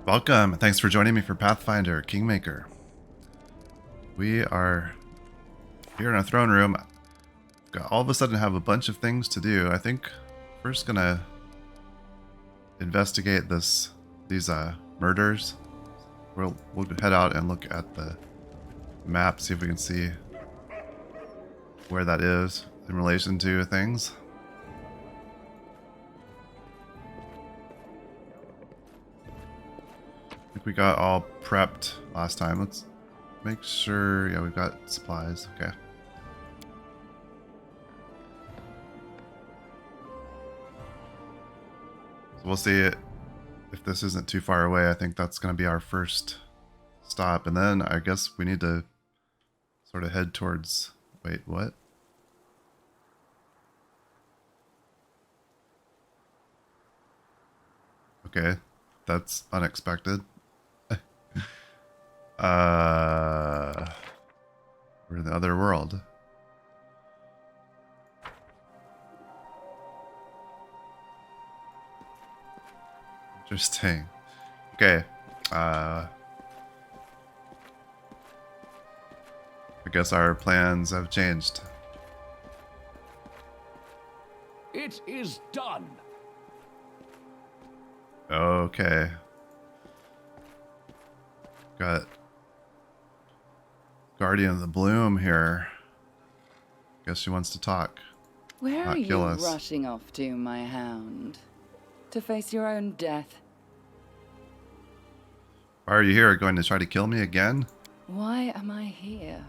Welcome. Thanks for joining me for Pathfinder Kingmaker. We are here in a throne room. All of a sudden have a bunch of things to do. I think we're just gonna investigate these murders. We'll head out and look at the map, see if we can see where that is in relation to things. I think we got all prepped last time. Let's make sure. Yeah, we've got supplies. Okay. So we'll see it if this isn't too far away. I think that's going to be our first stop. And then I guess we need to sort of head towards... Wait, what? Okay. That's unexpected. We're in the other world. Interesting. Okay. I guess our plans have changed. It is done. Okay. Got Guardian of the Bloom here. Guess she wants to talk. Where Not are you kill us. rushing off to, my hound? To face your own death? Why are you here? Going to try to kill me again? Why am I here?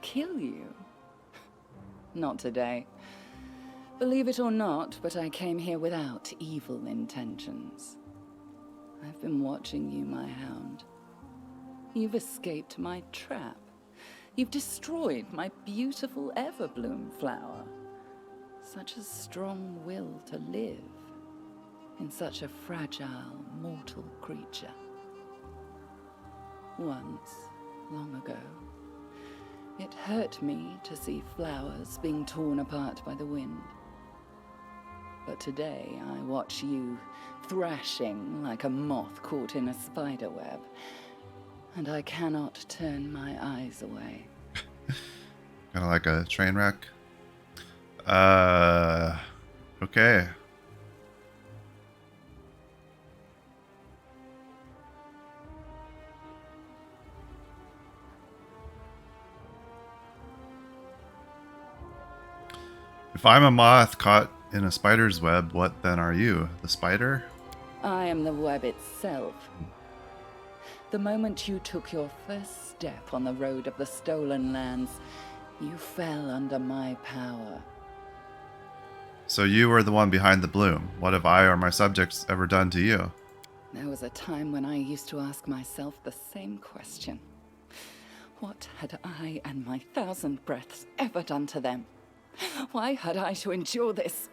Kill you? Not today. Believe it or not, but I came here without evil intentions. I've been watching you, my hound. You've escaped my trap. You've destroyed my beautiful Everbloom flower. Such a strong will to live in such a fragile, mortal creature. Once, long ago, it hurt me to see flowers being torn apart by the wind. But today I watch you thrashing like a moth caught in a spider web, and I cannot turn my eyes away. Kind of like a train wreck. Okay. If I'm a moth caught in a spider's web, what then are you? The spider? I am the web itself. The moment you took your first step on the road of the stolen lands, you fell under my power. So you were the one behind the bloom. What have I or my subjects ever done to you? There was a time when I used to ask myself the same question. What had I and my 1,000 breaths ever done to them? Why had I to endure this?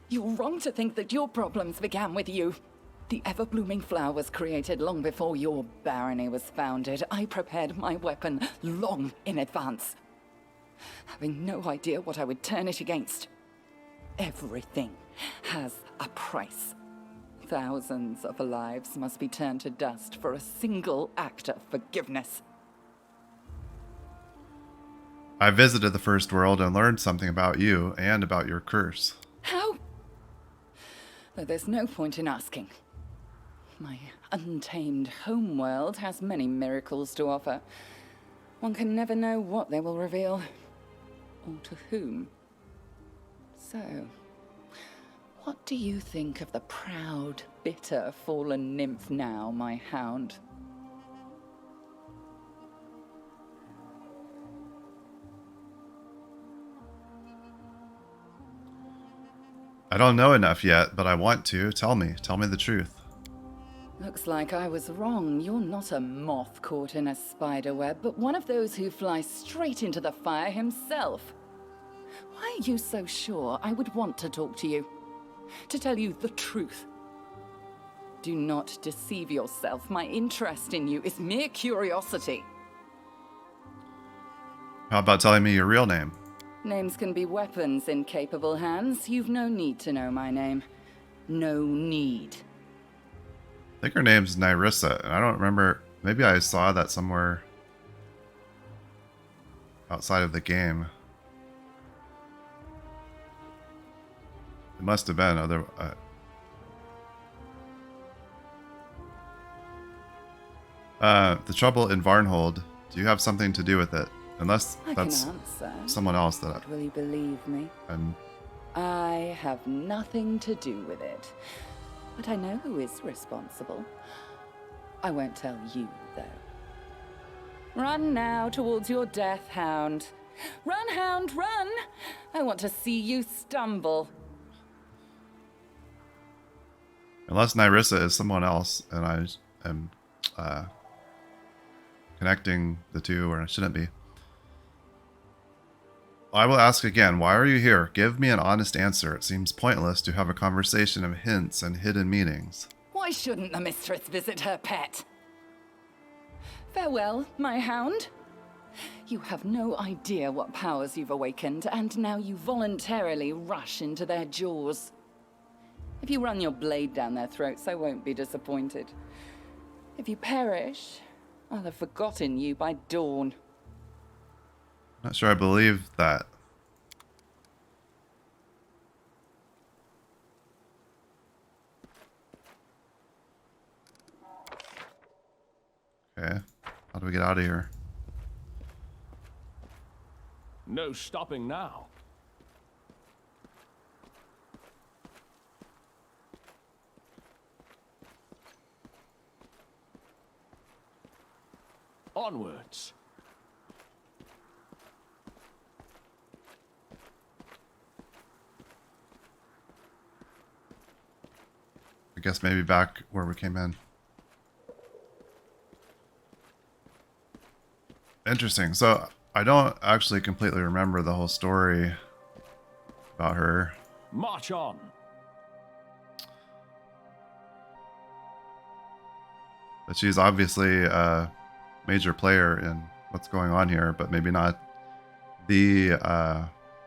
You're wrong to think that your problems began with you. The ever-blooming flower was created long before your barony was founded. I prepared my weapon long in advance, having no idea what I would turn it against. Everything has a price. Thousands of lives must be turned to dust for a single act of forgiveness. I visited the first world and learned something about you and about your curse. How? Though there's no point in asking. My untamed homeworld has many miracles to offer. One can never know what they will reveal, or to whom. So, what do you think of the proud, bitter, fallen nymph now, my hound? I don't know enough yet, but I want to. Tell me the truth. Looks like I was wrong. You're not a moth caught in a spider web, but one of those who fly straight into the fire himself. Why are you so sure I would want to talk to you? To tell you the truth? Do not deceive yourself. My interest in you is mere curiosity. How about telling me your real name? Names can be weapons in capable hands. You've no need to know my name. No need. think her name's Nyrissa, and I don't remember. Maybe I saw that somewhere outside of the game. It must have been other. The trouble in Varnhold. Do you have something to do with it? Unless I that's can answer. someone else that But will you believe me? I'm. I have nothing to do with it. But I know who is responsible. I won't tell you, though. Run now towards your death, Hound. Run, Hound, run! I want to see you stumble. Unless Nyrissa is someone else, and I am connecting the two, or I shouldn't be. I will ask again, why are you here? Give me an honest answer. It seems pointless to have a conversation of hints and hidden meanings. Why shouldn't the mistress visit her pet? Farewell, my hound. You have no idea what powers you've awakened, and now you voluntarily rush into their jaws. If you run your blade down their throats, I won't be disappointed. If you perish, I'll have forgotten you by dawn. Not sure I believe that. Okay. How do we get out of here? No stopping now. Onwards. I guess maybe back where we came in. Interesting. So I don't actually completely remember the whole story about her. March on. But she's obviously a major player in what's going on here, but maybe not the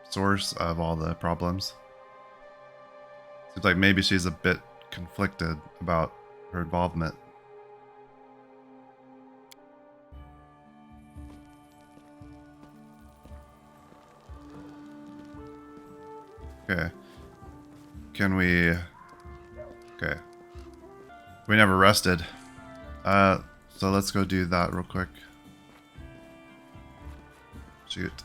source of all the problems. Seems like maybe she's a bit conflicted about her involvement. Okay. Can we... Okay. We never rested. So let's go do that real quick. Shoot.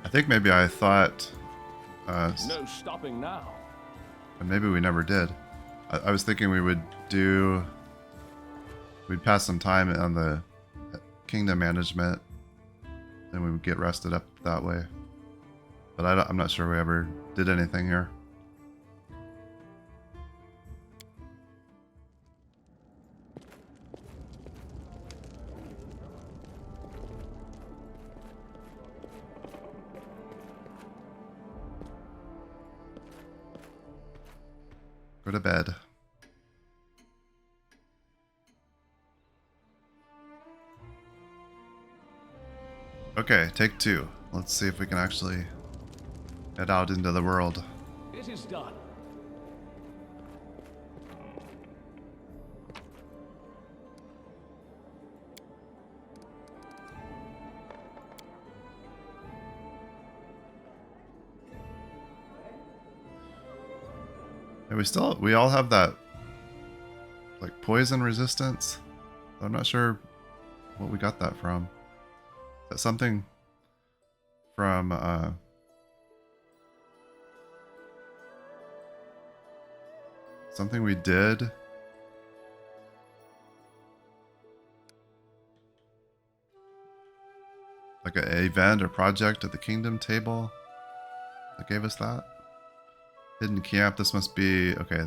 I think maybe I thought... No stopping now. and maybe we never did. I was thinking we would do... We'd pass some time on the kingdom management, and we would get rested up that way. But I'm not sure we ever did anything here. Go to bed. Okay, take two. Let's see if we can actually head out into the world. It is done. And we all have that like poison resistance. I'm not sure what we got that from. Is that something from something we did? Like an event or project at the kingdom table that gave us that? Hidden camp. This must be... Okay.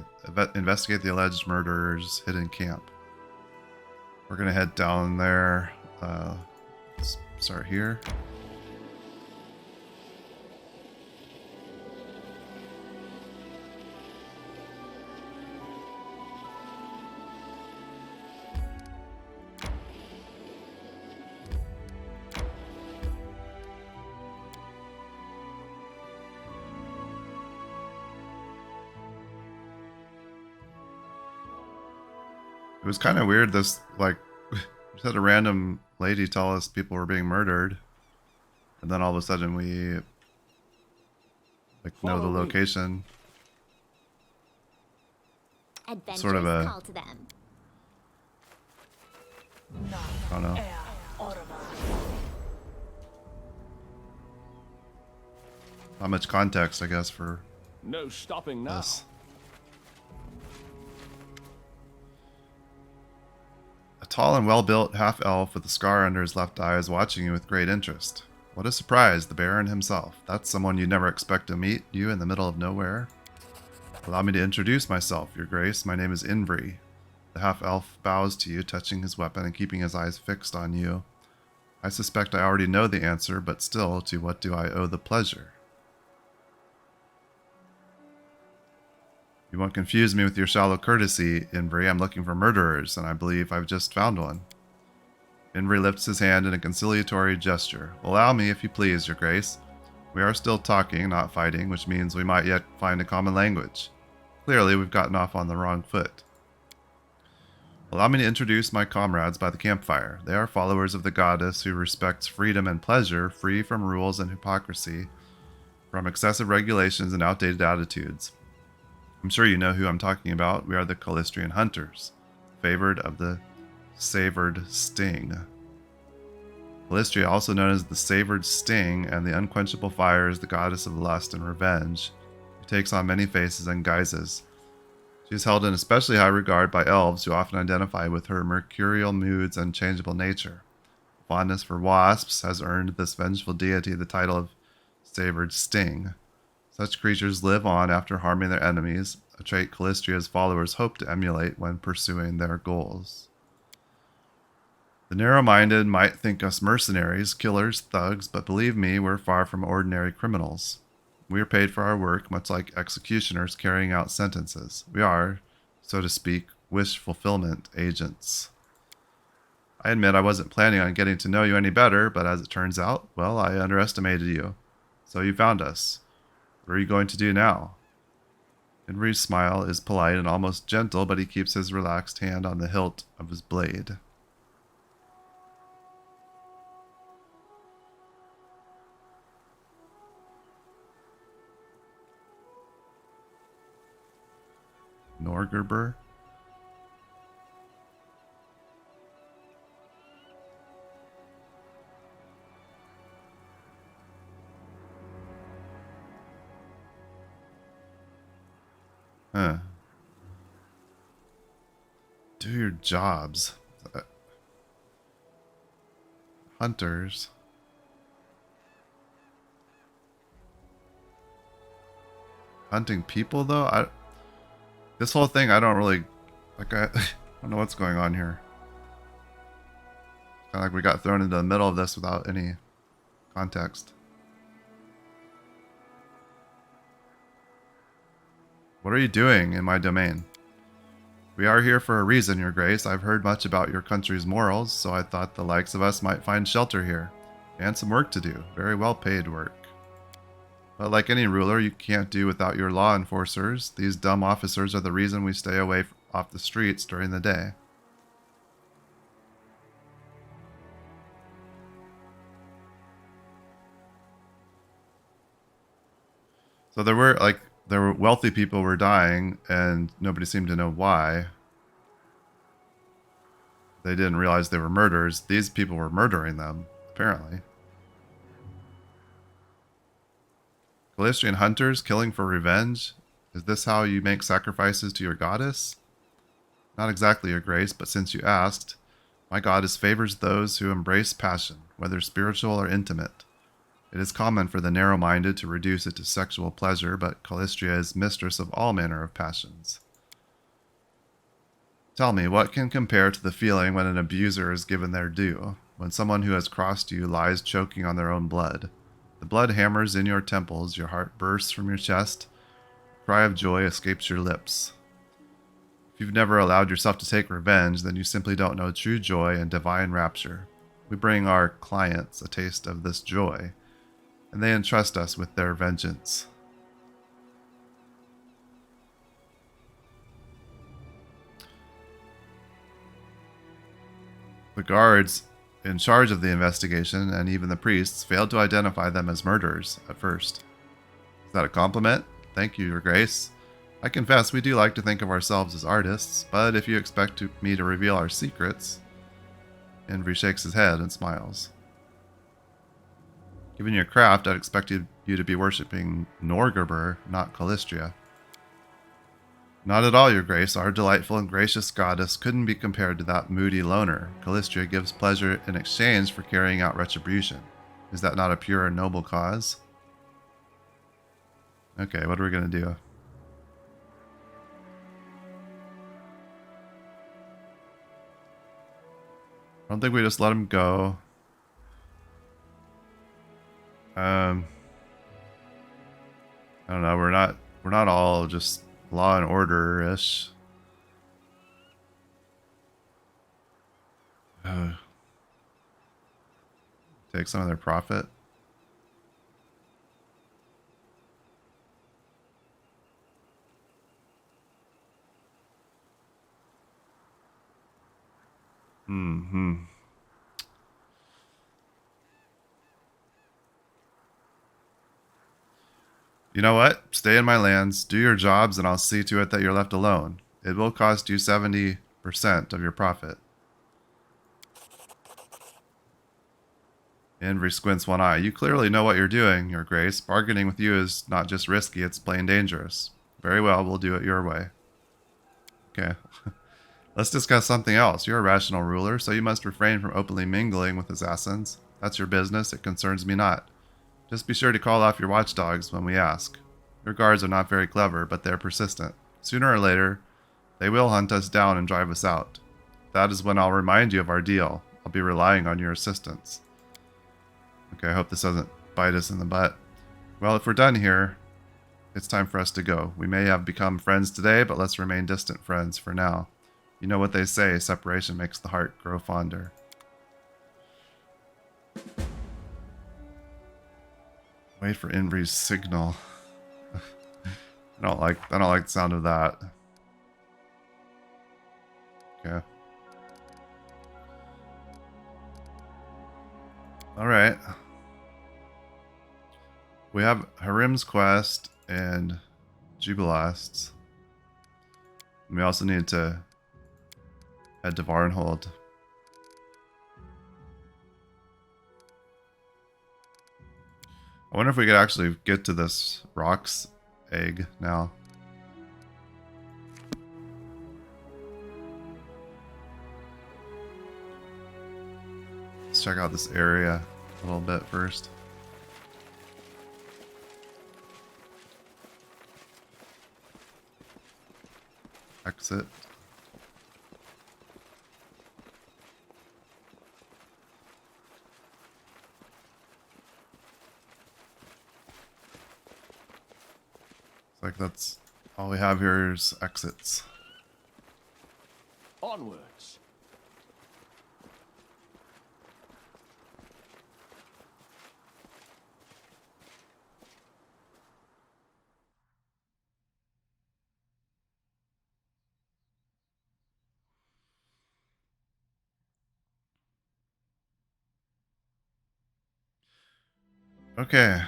Investigate the alleged murderers. Hidden camp. We're going to head down there. Let's start here. It was kind of weird. This, like, just had a random lady tell us people were being murdered, and then all of a sudden we, like, know the Follow me. location. Adventurous Sort of a, call to them. I don't know. Not much context, I guess, for No stopping now. this. A tall and well-built half-elf with a scar under his left eye is watching you with great interest. What a surprise, the Baron himself. That's someone you'd never expect to meet, you in the middle of nowhere. Allow me to introduce myself, Your Grace. My name is Inbri. The half-elf bows to you, touching his weapon and keeping his eyes fixed on you. I suspect I already know the answer, but still, to what do I owe the pleasure? You won't confuse me with your shallow courtesy, Inbri. I'm looking for murderers, and I believe I've just found one. Inbri lifts his hand in a conciliatory gesture. Allow me, if you please, Your Grace. We are still talking, not fighting, which means we might yet find a common language. Clearly, we've gotten off on the wrong foot. Allow me to introduce my comrades by the campfire. They are followers of the goddess who respects freedom and pleasure, free from rules and hypocrisy, from excessive regulations and outdated attitudes. I'm sure you know who I'm talking about. We are the Callistrian hunters, favored of the savored sting. Callistria, also known as the savored sting and the unquenchable fire, is the goddess of lust and revenge, who takes on many faces and guises. She is held in especially high regard by elves, who often identify with her mercurial moods and changeable nature. Fondness for wasps has earned this vengeful deity the title of savored sting. Such creatures live on after harming their enemies, a trait Callistria's followers hope to emulate when pursuing their goals. The narrow-minded might think us mercenaries, killers, thugs, but believe me, we're far from ordinary criminals. We are paid for our work, much like executioners carrying out sentences. We are, so to speak, wish fulfillment agents. I admit I wasn't planning on getting to know you any better, but as it turns out, well, I underestimated you. So you found us. What are you going to do now? Henry's smile is polite and almost gentle, but he keeps his relaxed hand on the hilt of his blade. Norgerber? Huh. Do your jobs. Hunters. Hunting people, though? This whole thing, I don't really... Like, I don't know what's going on here. Kind of like we got thrown into the middle of this without any context. What are you doing in my domain? We are here for a reason, Your Grace. I've heard much about your country's morals, so I thought the likes of us might find shelter here. And some work to do. Very well paid work. But like any ruler, you can't do without your law enforcers. These dumb officers are the reason we stay away off the streets during the day. So there were wealthy people were dying, and nobody seemed to know why. They didn't realize they were murderers. These people were murdering them, apparently. Callistrian hunters killing for revenge? Is this how you make sacrifices to your goddess? Not exactly, Your Grace, but since you asked, my goddess favors those who embrace passion, whether spiritual or intimate. It is common for the narrow-minded to reduce it to sexual pleasure, but Callistria is mistress of all manner of passions. Tell me, what can compare to the feeling when an abuser is given their due, when someone who has crossed you lies choking on their own blood? The blood hammers in your temples, your heart bursts from your chest, a cry of joy escapes your lips. If you've never allowed yourself to take revenge, then you simply don't know true joy and divine rapture. We bring our clients a taste of this joy, and they entrust us with their vengeance. The guards in charge of the investigation and even the priests failed to identify them as murderers at first. Is that a compliment? Thank you, Your Grace. I confess we do like to think of ourselves as artists, but if you expect me to reveal our secrets... Henry shakes his head and smiles. Given your craft, I'd expect you to be worshipping Norgerber, not Calistria. Not at all, Your Grace. Our delightful and gracious goddess couldn't be compared to that moody loner. Calistria gives pleasure in exchange for carrying out retribution. Is that not a pure and noble cause? Okay, what are we going to do? I don't think we just let him go. I don't know. We're not all just law and order-ish. Take some of their profit. Mm-hmm. You know what? Stay in my lands, do your jobs, and I'll see to it that you're left alone. It will cost you 70% of your profit. Henry squints one eye. You clearly know what you're doing, Your Grace. Bargaining with you is not just risky, it's plain dangerous. Very well, we'll do it your way. Okay. Let's discuss something else. You're a rational ruler, so you must refrain from openly mingling with assassins. That's your business, it concerns me not. Just be sure to call off your watchdogs when we ask. Your guards are not very clever, but they're persistent. Sooner or later, they will hunt us down and drive us out. That is when I'll remind you of our deal. I'll be relying on your assistance. Okay, I hope this doesn't bite us in the butt. Well, if we're done here, it's time for us to go. We may have become friends today, but let's remain distant friends for now. You know what they say, separation makes the heart grow fonder. Wait for Inbri's signal. I don't like the sound of that. Okay. Alright. We have Harrim's quest and Jubilast's. We also need to head to Varnhold. I wonder if we could actually get to this Rock's egg now. Let's check out this area a little bit first. Exit. Like that's all we have here is exits. Onwards. Okay.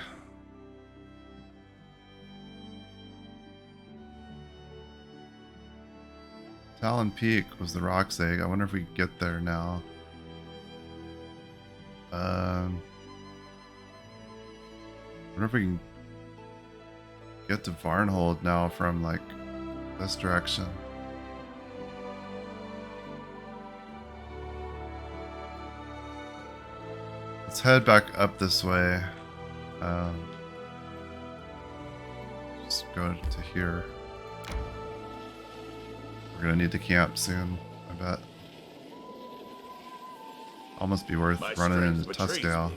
Talon Peak was the Rock's egg. I wonder if we can get there now. I wonder if we can get to Varnhold now from like this direction. Let's head back up this way. Just go to here. We're gonna need to camp soon, I bet. Almost be worth running into Tuskdale.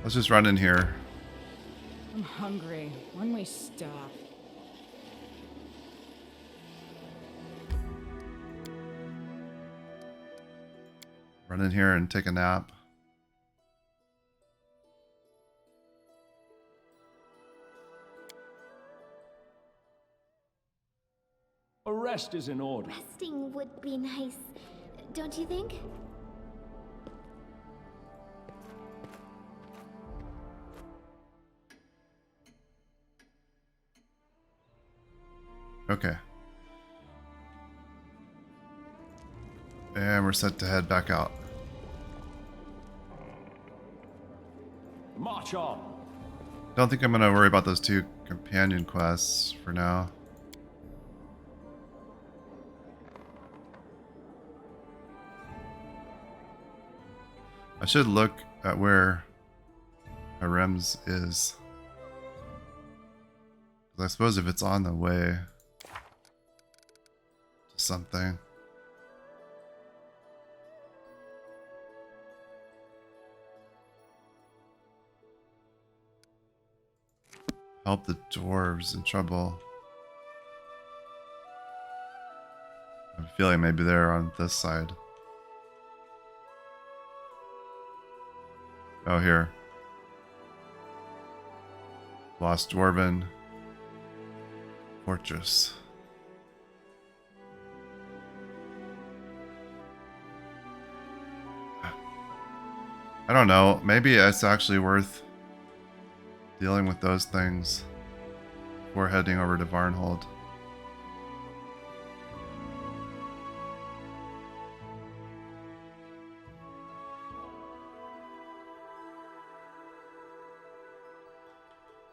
Let's just run in here. I'm hungry. When we stop. Run in here and take a nap. A rest is in order. Resting would be nice, don't you think? Okay. And we're set to head back out. March on. Don't think I'm gonna worry about those 2 companion quests for now. I should look at where Harrim's is. 'Cause I suppose if it's on the way to something. Help the dwarves in trouble. I'm feeling maybe they're on this side. Oh, here. Lost Dwarven Fortress. I don't know. Maybe it's actually worth dealing with those things before heading over to Varnhold.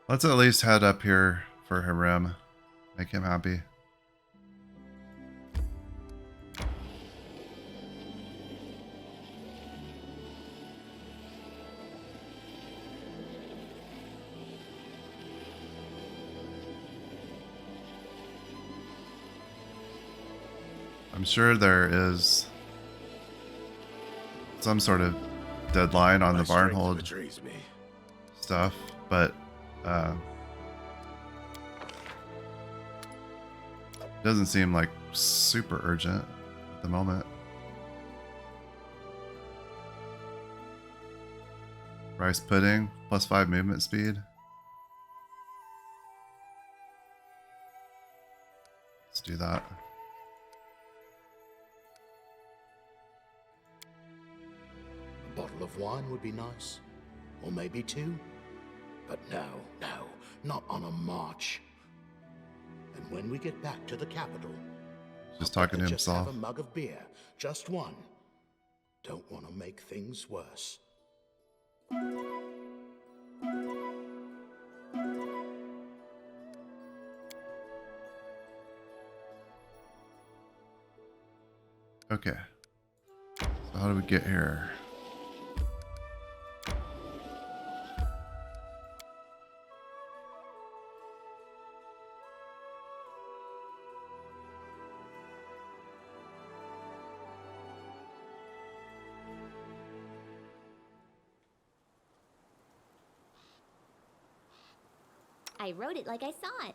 Let's at least head up here for Harrim. Make him happy. I'm sure there is some sort of deadline on the Varnhold stuff, but doesn't seem like super urgent at the moment. Rice pudding, +5 movement speed. Let's do that. A bottle of wine would be nice, or maybe 2. But no, not on a march. And when we get back to the capital, Just talking to just himself. have a mug of beer, just one. Don't want to make things worse. Okay. So how do we get here? I wrote it like I saw it.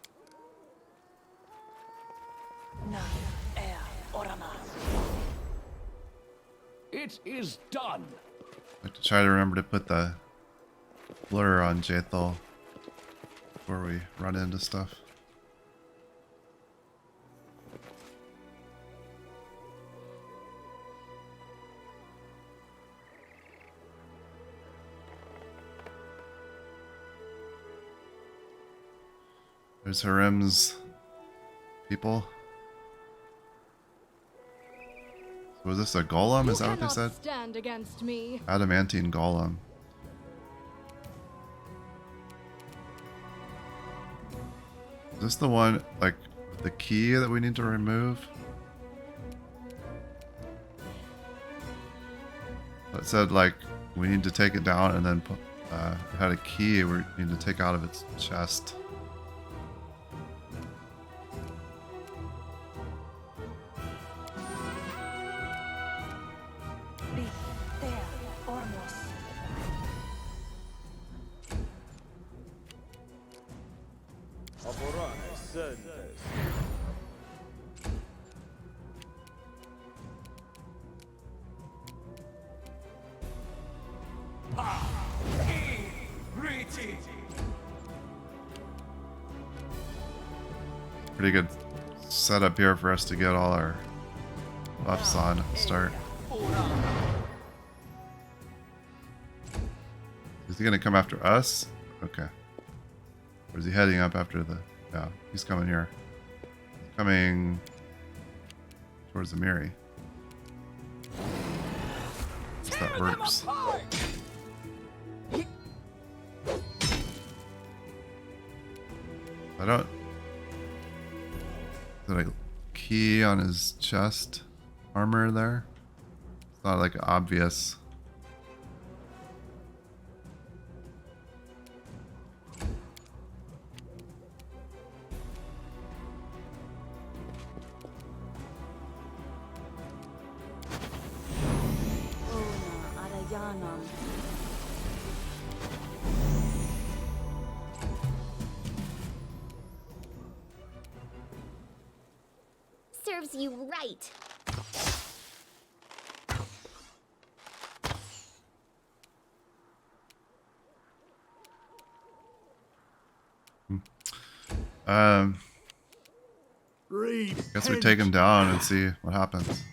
It is done. I have to try to remember to put the blur on Jaethal before we run into stuff. There's Harrim's people. Was this a golem? Is that what they said? Stand against me. Adamantine golem. Is this the one, like, the key that we need to remove? It said, like, we need to take it down and then put, it had a key we need to take out of its chest. Pretty good set up here for us to get all our buffs on at the start. Is he gonna come after us? Okay. Or is he heading up after the... Yeah, he's coming here. He's coming towards the Miri. That works. I don't... Is that a key on his chest armor there? It's not like obvious. Serves you right. Guess we take him down and see what happens.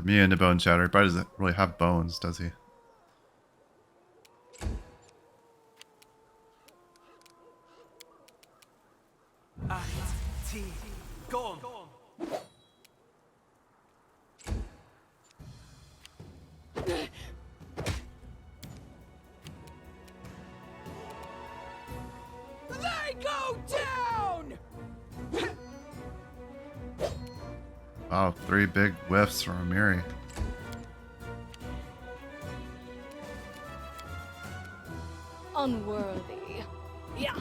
Me and the bone shatter. He probably doesn't really have bones, does he? They go down! Wow, 3 big whiffs from Amiri. Unworthy. Yeah.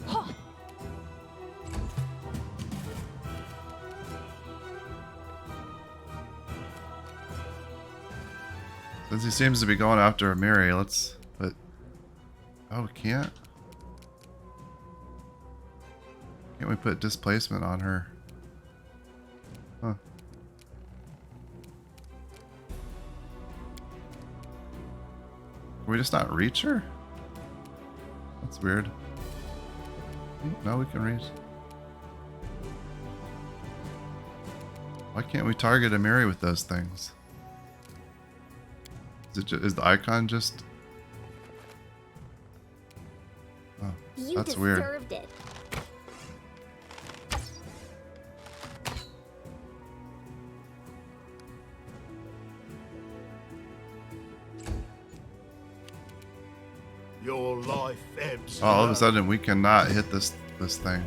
Huh. Since he seems to be going after Amiri, let's... But... Oh, we can't? Can't we put displacement on her? Huh. Can we just not reach her? That's weird. No, we can reach. Why can't we target Amiri with those things? Is the icon just... Oh, You that's weird. deserved it. Your life ebbs. Oh, all of a sudden we cannot hit this thing.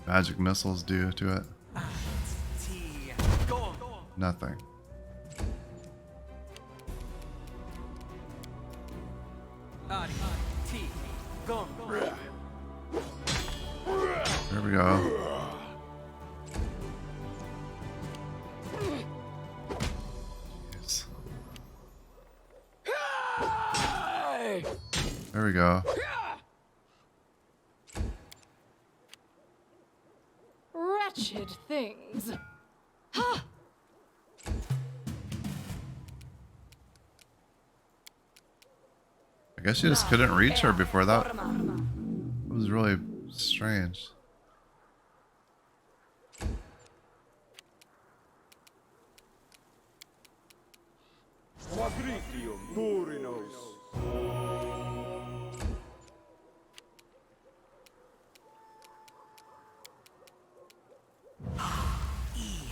Magic missiles do to it. Nothing. There we go. Jeez. There we go. Wretched things. I guess you just couldn't reach her before that. It was really strange.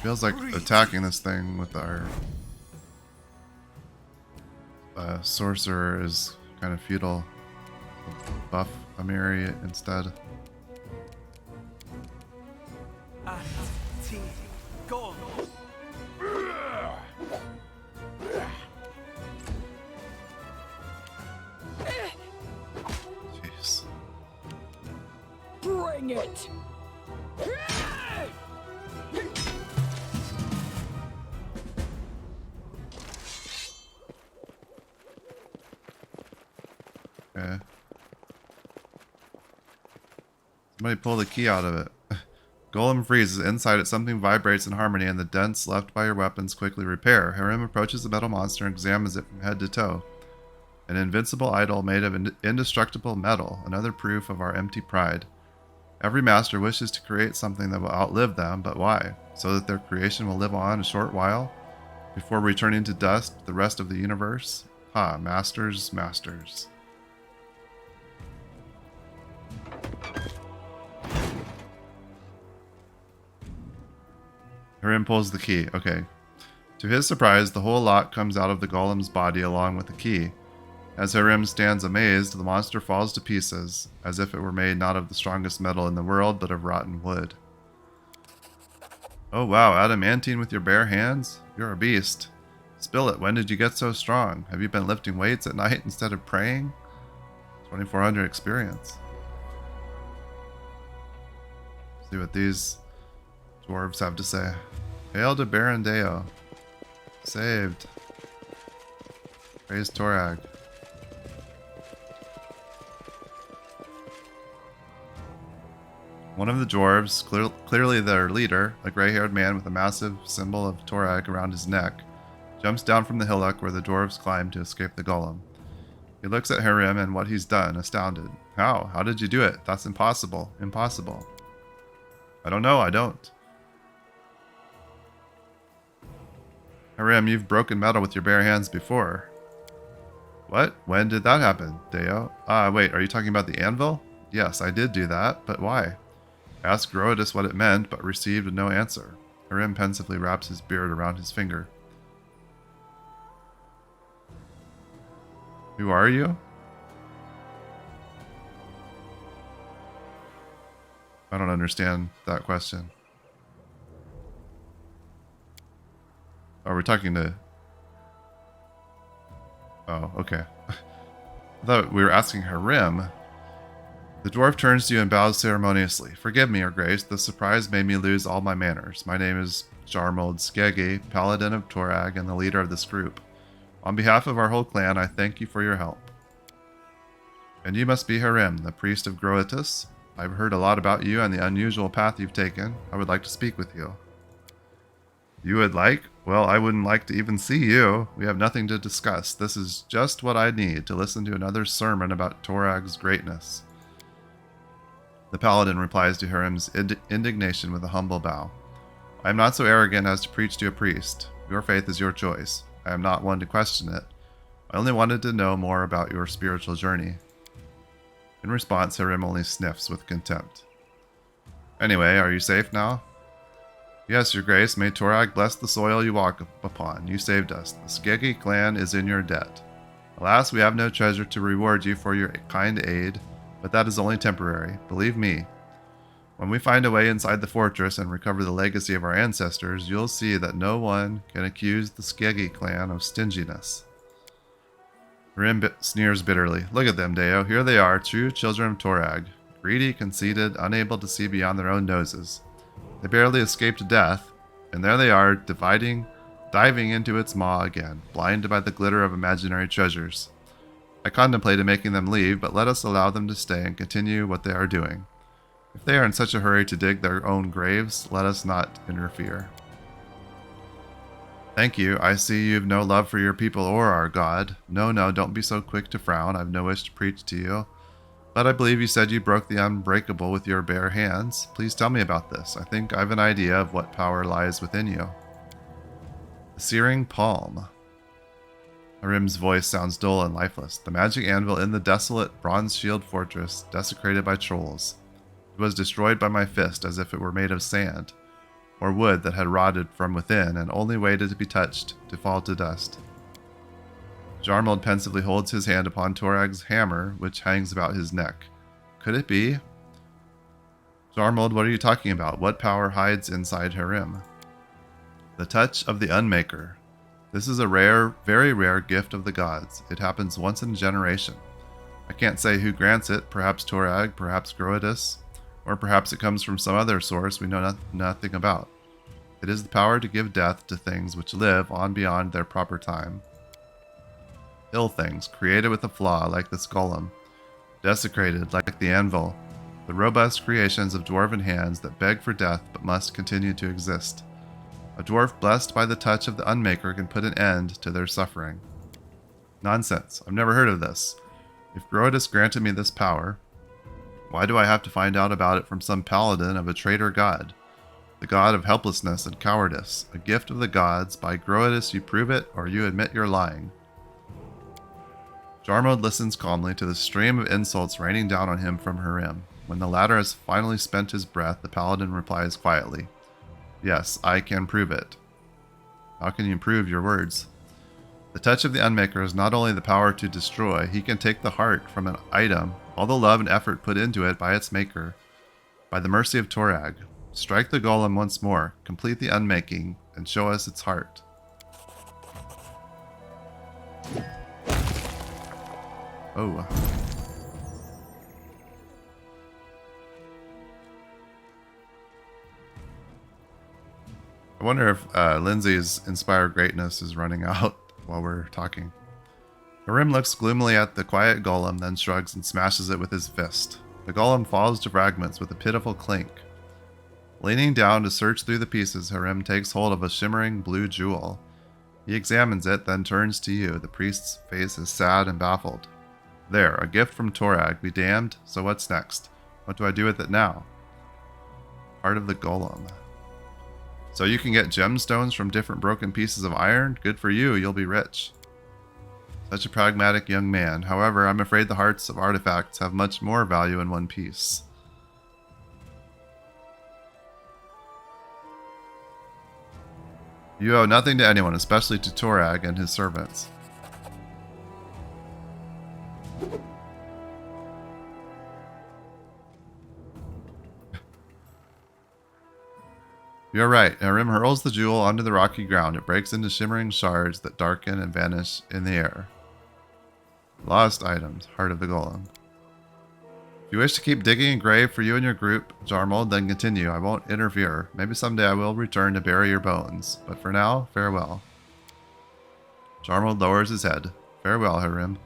Feels like attacking this thing with our sorcerer is kind of futile. Buff Amiri instead. Jeez. Bring it. Okay. Somebody pull the key out of it. Golem freezes. Inside it, something vibrates in harmony, and the dents left by your weapons quickly repair. Harrim approaches the metal monster and examines it from head to toe. An invincible idol made of indestructible metal, another proof of our empty pride. Every master wishes to create something that will outlive them, but why? So that their creation will live on a short while, before returning to dust the rest of the universe? Ha, masters, masters. Harrim pulls the key. Okay. To his surprise, the whole lot comes out of the golem's body along with the key. As Harrim stands amazed, the monster falls to pieces, as if it were made not of the strongest metal in the world, but of rotten wood. Oh wow, adamantine with your bare hands? You're a beast. Spill it. When did you get so strong? Have you been lifting weights at night instead of praying? 2400 experience. See what these dwarves have to say. Hail to Baron Deo. Saved. Praise Torag. One of the dwarves, clearly their leader, a gray-haired man with a massive symbol of Torag around his neck, jumps down from the hillock where the dwarves climb to escape the golem. He looks at Harrim and what he's done, astounded. How? How did you do it? That's impossible. Impossible. I don't know, I don't. Harrim, you've broken metal with your bare hands before. What? When did that happen, Deo? Wait, are you talking about the anvil? Yes, I did do that, but why? I asked Groidus what it meant, but received no answer. Harrim pensively wraps his beard around his finger. Who are you? I don't understand that question. Oh, we're talking to... Oh, okay. I thought we were asking Harrim. The dwarf turns to you and bows ceremoniously. Forgive me, Your Grace. The surprise made me lose all my manners. My name is Jarmold Skeggi, Paladin of Torag and the leader of this group. On behalf of our whole clan, I thank you for your help. And you must be Harrim, the priest of Groidus. I've heard a lot about you and the unusual path you've taken. I would like to speak with you. You would like? Well, I wouldn't like to even see you. We have nothing to discuss. This is just what I need to listen to another sermon about Torag's greatness. The paladin replies to Harrim's indignation with a humble bow. I am not so arrogant as to preach to a priest. Your faith is your choice. I am not one to question it. I only wanted to know more about your spiritual journey. In response, Harrim only sniffs with contempt. Anyway, are you safe now? Yes, Your Grace. May Torag bless the soil you walk upon. You saved us. The Skeggi clan is in your debt. Alas, we have no treasure to reward you for your kind aid, but that is only temporary. Believe me. When we find a way inside the fortress and recover the legacy of our ancestors, you'll see that no one can accuse the Skeggi clan of stinginess. Harrim sneers bitterly. Look at them, Deo. Here they are, true children of Torag. Greedy, conceited, unable to see beyond their own noses. They barely escaped death, and there they are, diving into its maw again, blinded by the glitter of imaginary treasures. I contemplated making them leave, but let us allow them to stay and continue what they are doing. If they are in such a hurry to dig their own graves, let us not interfere. Thank you. I see you have no love for your people or our God. No, don't be so quick to frown. I've no wish to preach to you. But I believe you said you broke the unbreakable with your bare hands. Please tell me about this. I think I have an idea of what power lies within you. The Searing Palm. Harrim's voice sounds dull and lifeless. The magic anvil in the desolate bronze shield fortress, desecrated by trolls. It was destroyed by my fist as if it were made of sand, or wood that had rotted from within and only waited to be touched, to fall to dust. Jarmold pensively holds his hand upon Torag's hammer, which hangs about his neck. Could it be? Jarmold, what are you talking about? What power hides inside Harrim? The touch of the Unmaker. This is a rare, very rare gift of the gods. It happens once in a generation. I can't say who grants it, perhaps Torag, perhaps Groidus, or perhaps it comes from some other source we know nothing about. It is the power to give death to things which live on beyond their proper time. Ill things, created with a flaw like this golem, desecrated like the anvil, the robust creations of dwarven hands that beg for death but must continue to exist. A dwarf blessed by the touch of the Unmaker can put an end to their suffering. Nonsense. I've never heard of this. If Grotus granted me this power, why do I have to find out about it from some paladin of a traitor god? The god of helplessness and cowardice. A gift of the gods. By Grotus you prove it, or you admit you're lying. Jarmod listens calmly to the stream of insults raining down on him from Harrim. When the latter has finally spent his breath, the paladin replies quietly, "Yes, I can prove it." How can you prove your words? The touch of the Unmaker is not only the power to destroy, he can take the heart from an item, all the love and effort put into it by its maker. By the mercy of Torag, strike the golem once more, complete the unmaking, and show us its heart. Oh. I wonder if Lindsay's Inspire Greatness is running out while we're talking. Harrim looks gloomily at the quiet golem, then shrugs and smashes it with his fist. The golem falls to fragments with a pitiful clink. Leaning down to search through the pieces, Harrim takes hold of a shimmering blue jewel. He examines it, then turns to you. The priest's face is sad and baffled. There, a gift from Torag. Be damned. So what's next? What do I do with it now? Heart of the golem. So you can get gemstones from different broken pieces of iron? Good for you, you'll be rich. Such a pragmatic young man. However, I'm afraid the hearts of artifacts have much more value in one piece. You owe nothing to anyone, especially to Torag and his servants. You're right. Harrim hurls the jewel onto the rocky ground. It breaks into shimmering shards that darken and vanish in the air. Lost items. Heart of the golem. If you wish to keep digging a grave for you and your group, Jarmold, then continue. I won't interfere. Maybe someday I will return to bury your bones. But for now, farewell. Jarmold lowers his head. Farewell, Harrim.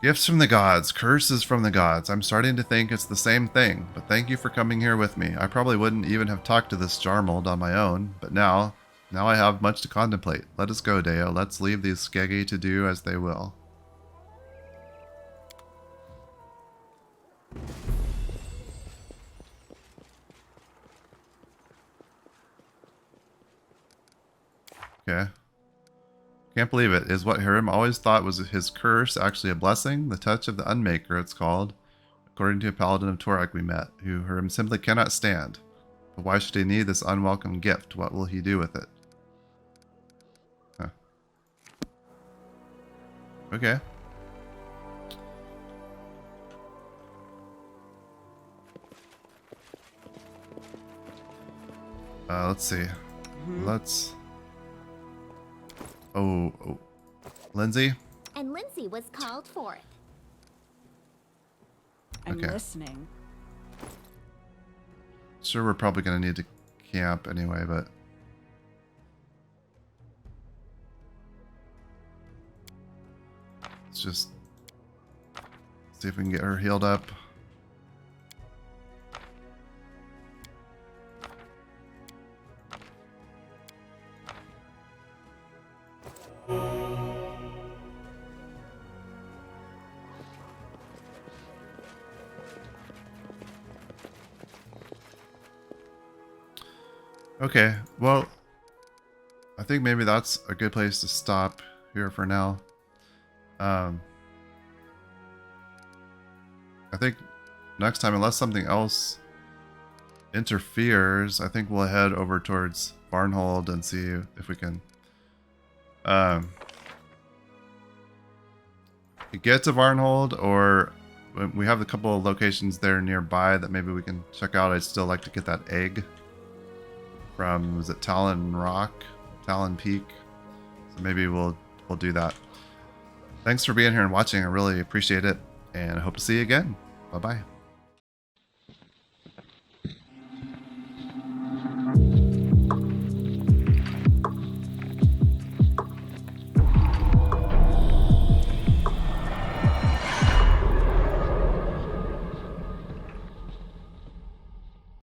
Gifts from the gods, curses from the gods. I'm starting to think it's the same thing, but thank you for coming here with me. I probably wouldn't even have talked to this Jarmold on my own, but now I have much to contemplate. Let us go, Deo. Let's leave these Skeggi to do as they will. Okay. Can't believe it. Is what Harrim always thought was his curse actually a blessing? The touch of the Unmaker, it's called. According to a paladin of Torag we met, who Harrim simply cannot stand. But why should he need this unwelcome gift? What will he do with it? Huh. Okay. Let's see. Let's... Oh, Lindsay? And Lindsay was called forth. I'm Okay. listening. Sure, we're probably going to need to camp anyway, but... Let's just see if we can get her healed up. Okay, well, I think maybe that's a good place to stop here for now. I think next time, unless something else interferes, I think we'll head over towards Barnhold and see if we can get to Barnhold, or we have a couple of locations there nearby that maybe we can check out. I'd still like to get that egg from, was it Talon Rock? Talon Peak? So maybe we'll do that. Thanks for being here and watching. I really appreciate it, and I hope to see you again. Bye-bye.